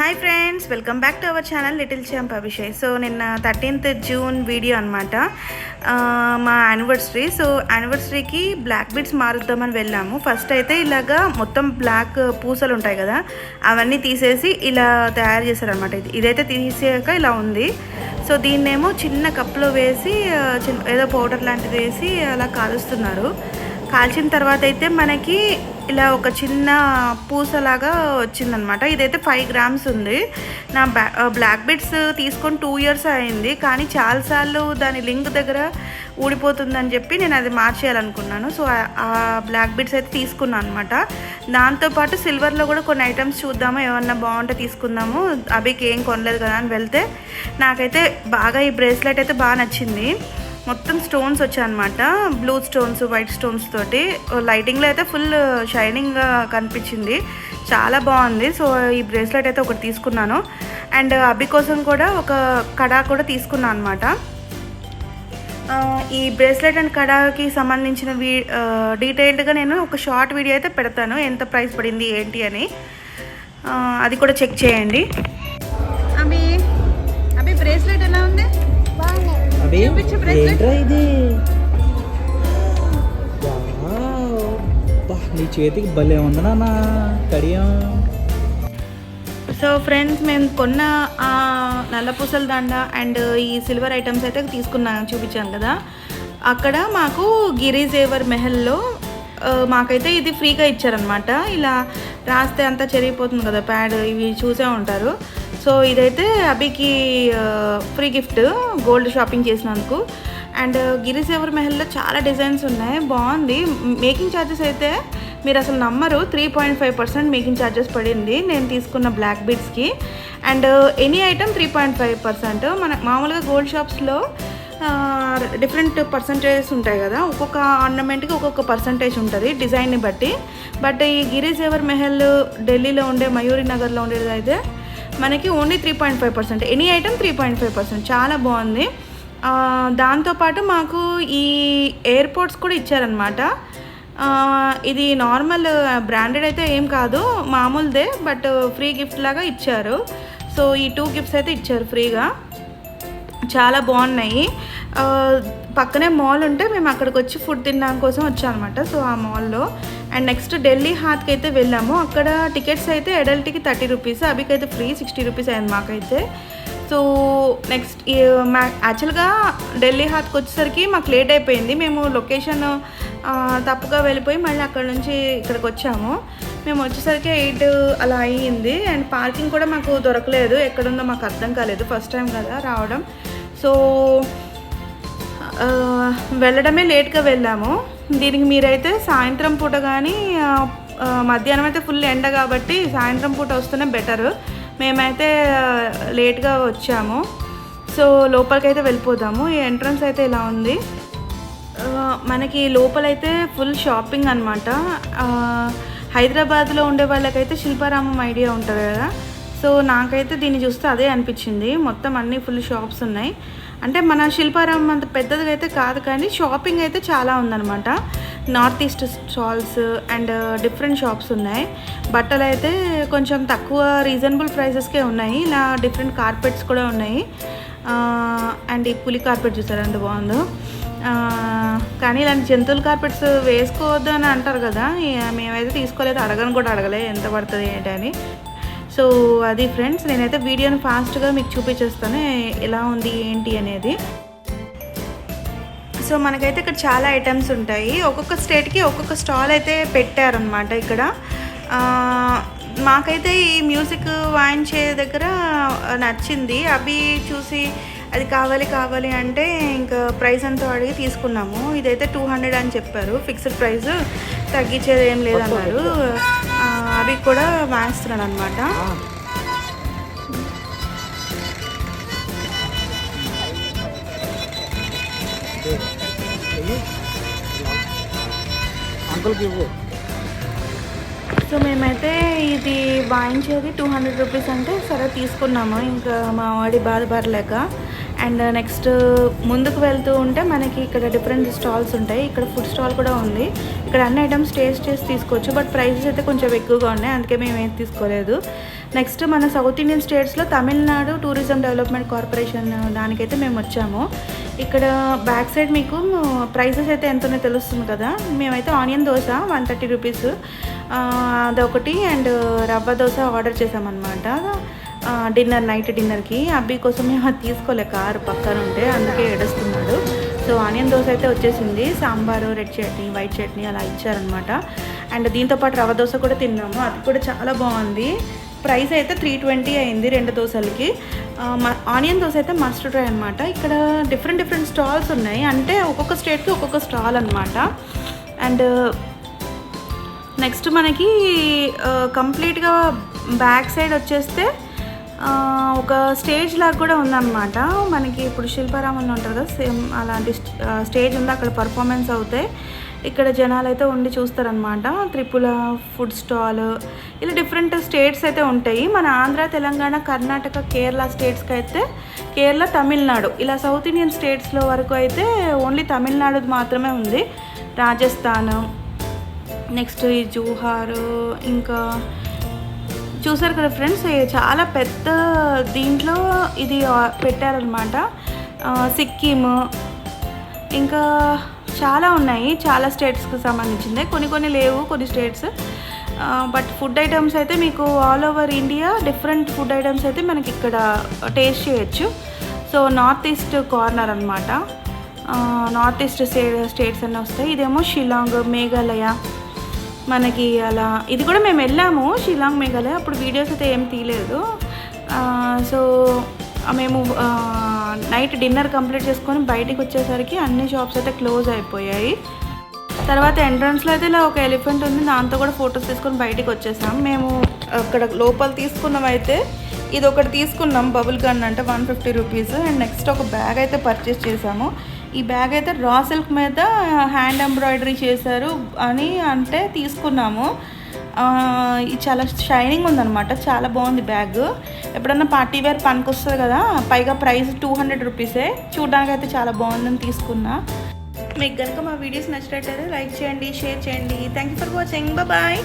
Hi friends, welcome back to our channel little champ Abhishek. So నిన్న 13th June video అనమాట, మా anniversary. So యానివర్సరీకి black beads మారుద్దామని వెళ్ళాము. First అయితే ఇలాగా మొత్తం బ్లాక్ పూసలు ఉంటాయి కదా, అవన్నీ తీసేసి ఇలా తయారు చేశారనమాట. ఇదైతే తీసాక ఇలా ఉంది. సో దీన్నేమో చిన్న కప్లో వేసి ఏదో పౌడర్ లాంటిది వేసి అలా కాలుస్తున్నారు. కాల్చిన తర్వాత అయితే మనకి ఇలా ఒక చిన్న పూసలాగా వచ్చిందనమాట. ఇదైతే 5 grams ఉంది. నా బ్లాక్ బీడ్స్ తీసుకొని 2 years అయింది, కానీ చాలాసార్లు దాని లింక్ దగ్గర ఊడిపోతుందని చెప్పి నేను అది మార్చేయాలనుకున్నాను. సో ఆ బ్లాక్ బీడ్స్ అయితే తీసుకున్నాను అనమాట. దాంతోపాటు సిల్వర్లో కూడా కొన్ని ఐటమ్స్ చూద్దాము, ఏమన్నా బాగుంటే తీసుకుందాము. అభికి ఏం కొనలేదు కదా అని వెళ్తే నాకైతే బాగా ఈ బ్రేస్లెట్ అయితే బాగా నచ్చింది. మొత్తం స్టోన్స్ వచ్చాయన్నమాట, బ్లూ స్టోన్స్, వైట్ స్టోన్స్ తోటి. లైటింగ్లో అయితే ఫుల్ షైనింగ్గా కనిపించింది, చాలా బాగుంది. సో ఈ బ్రేస్లెట్ అయితే ఒకటి తీసుకున్నాను. అండ్ అభి కోసం కూడా ఒక కడా కూడా తీసుకున్నాను అనమాట. ఈ బ్రేస్లెట్ అండ్ కడాకి సంబంధించిన డీటెయిల్డ్గా నేను ఒక షార్ట్ వీడియో అయితే పెడతాను, ఎంత ప్రైస్ పడింది ఏంటి అని. అది కూడా చెక్ చేయండి. అభి అభి బ్రేస్లెట్ ఎలా ఉంది? ఇది నీ చేతికి భలే ఉంది నాన్న కడియం. సో ఫ్రెండ్స్, మేము కొన్న నల్ల పూసల దండ అండ్ ఈ సిల్వర్ ఐటమ్స్ అయితే తీసుకున్నాను, చూపించాను కదా. అక్కడ మాకు గిరిజేవర్ మెహల్లో మాకైతే ఇది ఫ్రీగా ఇచ్చారనమాట. ఇలా రాస్తే అంతా చెరిగిపోతుంది కదా ప్యాడ్, ఇవి చూసే ఉంటారు. సో ఇదైతే అభికి ఫ్రీ గిఫ్ట్ గోల్డ్ షాపింగ్ చేసినందుకు. అండ్ గిరిజేవర్ మెహల్లో చాలా డిజైన్స్ ఉన్నాయి, బాగుంది. మేకింగ్ ఛార్జెస్ అయితే మీరు అసలు నమ్మరు, 3.5% మేకింగ్ ఛార్జెస్ పడింది నేను తీసుకున్న బ్లాక్ బీడ్స్కి. And any item 3.5%. మన మామూలుగా గోల్డ్ షాప్స్లో డిఫరెంట్ పర్సంటేజెస్ ఉంటాయి కదా, ఒక్కొక్క ఆర్నమెంట్కి ఒక్కొక్క పర్సంటేజ్ ఉంటుంది డిజైన్ని బట్టి. బట్ ఈ గిరిజేవర్ మెహల్ ఢిల్లీలో ఉండే మయూరి నగర్లో ఉండేది అయితే మనకి ఓన్లీ 3.5%, ఎనీ ఐటమ్ 3.5%, చాలా బాగుంది. దాంతోపాటు మాకు ఈ ఎయిర్పోర్ట్స్ కూడా ఇచ్చారనమాట. ఇది నార్మల్ బ్రాండెడ్ అయితే ఏం కాదు, మామూలుదే, బట్ ఫ్రీ గిఫ్ట్ లాగా ఇచ్చారు. సో ఈ 2 గిఫ్ట్స్ అయితే ఇచ్చారు ఫ్రీగా, చాలా బాగున్నాయి. పక్కనే మాల్ ఉంటే మేము అక్కడికి వచ్చి ఫుడ్ తినడం కోసం వచ్చామన్నమాట. సో ఆ మాల్లో. అండ్ నెక్స్ట్ ఢిల్లీ హాత్కి అయితే వెళ్ళాము. అక్కడ టికెట్స్ అయితే అడల్ట్కి 30 రూపీస్, అభికైతే ఫ్రీ 60 రూపీస్ అయింది మాకైతే. సో నెక్స్ట్ యాక్చువల్గా ఢిల్లీ హాత్కి వచ్చేసరికి మాకు లేట్ అయిపోయింది. మేము లొకేషన్ తప్పుగా వెళ్ళిపోయి మళ్ళీ అక్కడ నుంచి ఇక్కడికి వచ్చాము. మేము వచ్చేసరికి 8 అలా అయ్యింది. అండ్ పార్కింగ్ కూడా మాకు దొరకలేదు, ఎక్కడుందో మాకు అర్థం కాలేదు, ఫస్ట్ టైం కదా రావడం. సో వెళ్ళడమే లేట్గా వెళ్ళాము. దీనికి మీరైతే సాయంత్రం పూట కానీ, మధ్యాహ్నం అయితే ఫుల్ ఎండ కాబట్టి సాయంత్రం పూట వస్తేనే బెటరు. మేమైతే లేట్గా వచ్చాము. సో లోపలికైతే వెళ్ళిపోదాము. ఈ ఎంట్రన్స్ అయితే ఇలా ఉంది. మనకి లోపలైతే ఫుల్ షాపింగ్ అనమాట. హైదరాబాద్లో ఉండే వాళ్ళకైతే శిల్పారామం ఐడియా ఉంటుంది కదా, సో నాకైతే దీన్ని చూస్తే అదే అనిపించింది. మొత్తం అన్నీ ఫుల్ షాప్స్ ఉన్నాయి. అంటే మన శిల్పారామం అంత పెద్దదిగా అయితే కాదు, కానీ షాపింగ్ అయితే చాలా ఉందన్నమాట. North east stalls and different shops ఉన్నాయి. బట్టలు అయితే కొంచెం తక్కువ రీజనబుల్ ప్రైసెస్కే ఉన్నాయి. ఇలా డిఫరెంట్ కార్పెట్స్ కూడా ఉన్నాయి. అండ్ ఈ పులి కార్పెట్ చూసారు ఎంత బాగుందో. కానీ ఇలాంటి జంతువుల కార్పెట్స్ వేసుకోవద్దు అని అంటారు కదా, మేమైతే తీసుకోలేదు, అడగను కూడా అడగలే ఎంత పడుతుంది ఏంటని. సో అది ఫ్రెండ్స్, నేనైతే వీడియోని ఫాస్ట్గా మీకు చూపించేస్తాను ఎలా ఉంది ఏంటి అనేది. సో మనకైతే ఇక్కడ చాలా ఐటమ్స్ ఉంటాయి, ఒక్కొక్క స్టేట్కి ఒక్కొక్క స్టాల్ అయితే పెట్టారనమాట ఇక్కడ. మాకైతే ఈ మ్యూజిక్ వాయించే దగ్గర నచ్చింది. అవి చూసి అది కావాలి అంటే ఇంకా ప్రైస్ అంతా అడిగి తీసుకున్నాము. ఇదైతే 200 అని చెప్పారు, ఫిక్స్డ్ ప్రైస్, తగ్గించేది ఏం లేదన్నారు. అవి కూడా వాయిస్తున్నాడు అనమాట. సో మేమైతే ఇది వాయించేది 200 రూపీస్ అంటే సరే తీసుకున్నాము, ఇంకా మా వాడి బాధ పడలేక. అండ్ నెక్స్ట్ ముందుకు వెళ్తూ ఉంటే మనకి ఇక్కడ డిఫరెంట్ స్టాల్స్ ఉంటాయి. ఇక్కడ ఫుడ్ స్టాల్ కూడా ఉంది. ఇక్కడ అన్ని ఐటమ్స్ టేస్ట్ చేసి తీసుకోవచ్చు, బట్ ప్రైసెస్ అయితే కొంచెం ఎక్కువగా ఉన్నాయి, అందుకే మేము ఏం తీసుకోలేదు. నెక్స్ట్ మన సౌత్ ఇండియన్ స్టేట్స్లో తమిళనాడు టూరిజం డెవలప్మెంట్ కార్పొరేషన్ దానికైతే మేము వచ్చాము. ఇక్కడ బ్యాక్ సైడ్ మీకు ప్రైసెస్ అయితే ఎంతనో తెలుస్తుంది కదా. మేమైతే ఆనియన్ దోశ 130 రూపీస్ అదొకటి అండ్ రవ్వ దోశ ఆర్డర్ చేసామన్నమాట నైట్ డిన్నర్కి. అబ్బి కోసం మేము అది తీసుకోలే, కారు పక్కన ఉంటే అందుకే ఏడుస్తున్నాడు. సో ఆనియన్ దోశ అయితే వచ్చేసింది, సాంబారు, రెడ్ చట్నీ, వైట్ చట్నీ అలా ఇచ్చారనమాట. అండ్ దీంతోపాటు రవ్వ దోశ కూడా తిన్నాము, అది కూడా చాలా బాగుంది. ప్రైస్ అయితే 320 అయింది 2 దోశలకి. ఆనియన్ దోశ అయితే మస్ట్ ట్రై అనమాట. ఇక్కడ డిఫరెంట్ స్టాల్స్ ఉన్నాయి, అంటే ఒక్కొక్క స్టేట్కి ఒక్కొక్క స్టాల్ అనమాట. అండ్ నెక్స్ట్ మనకి కంప్లీట్గా బ్యాక్ సైడ్ వచ్చేస్తే ఒక స్టేజ్ లాగా కూడా ఉందన్నమాట. మనకి ఇప్పుడు శిల్పారామంలో ఉంటారు కదా, సేమ్ అలాంటి స్టేజ్ ఉంది, అక్కడ పర్ఫార్మెన్స్ అవుతాయి. ఇక్కడ జనాలు అయితే ఉండి చూస్తారనమాట. త్రిపుల ఫుడ్ స్టాల్, ఇలా డిఫరెంట్ స్టేట్స్ అయితే ఉంటాయి. మన ఆంధ్ర, తెలంగాణ, కర్ణాటక, కేరళ స్టేట్స్కి అయితే కేరళ, తమిళనాడు, ఇలా సౌత్ ఇండియన్ స్టేట్స్లో వరకు అయితే ఓన్లీ తమిళనాడు మాత్రమే ఉంది. రాజస్థాన్, నెక్స్ట్ ఈ జూహారు, ఇంకా చూసారు కదా ఫ్రెండ్స్, చాలా పెద్ద దీంట్లో ఇది పెట్టారనమాట. సిక్కిం, ఇంకా చాలా ఉన్నాయి, చాలా స్టేట్స్కి సంబంధించింది. కొన్ని లేవు, కొన్ని స్టేట్స్. బట్ ఫుడ్ ఐటమ్స్ అయితే మీకు all over India different food items అయితే మనకి ఇక్కడ టేస్ట్ చేయొచ్చు. సో నార్త్ ఈస్ట్ కార్నర్ అనమాట, నార్త్ ఈస్ట్ స్టేట్స్ అన్నీ వస్తాయి. ఇదేమో షిలాంగ్, మేఘాలయ మనకి అలా. ఇది కూడా మేము వెళ్ళాము షిలాంగ్, మేఘాలయ, అప్పుడు వీడియోస్ అయితే ఏం తీయలేదు. సో మేము నైట్ డిన్నర్ కంప్లీట్ చేసుకొని బయటికి వచ్చేసరికి అన్ని షాప్స్ అయితే క్లోజ్ అయిపోయాయి. తర్వాత ఎంట్రన్స్లో అయితే ఇలా ఒక ఎలిఫెంట్ ఉంది, దాంతో కూడా ఫొటోస్ తీసుకొని బయటికి వచ్చేసాం. మేము అక్కడ లోపల తీసుకున్నాం అయితే ఇది ఒకటి తీసుకున్నాం, బబుల్ గన్ అంటే 150 రూపీస్. అండ్ నెక్స్ట్ ఒక బ్యాగ్ అయితే పర్చేస్ చేసాము. ఈ బ్యాగ్ అయితే రా సిల్క్ మీద హ్యాండ్ ఎంబ్రాయిడరీ చేశారు అని అంటే తీసుకున్నాము. ఇది చాలా షైనింగ్ ఉందన్నమాట, చాలా బాగుంది బ్యాగ్. ఎప్పుడన్నా పార్టీ వేర్ పనికి వస్తుంది కదా, పైగా ప్రైస్ 200 రూపీసే. చూడడానికి అయితే చాలా బాగుందని తీసుకున్నా. మీకు కనుక మా వీడియోస్ నచ్చినట్లయితే లైక్ చేయండి, షేర్ చేయండి. Thank you for watching, bye.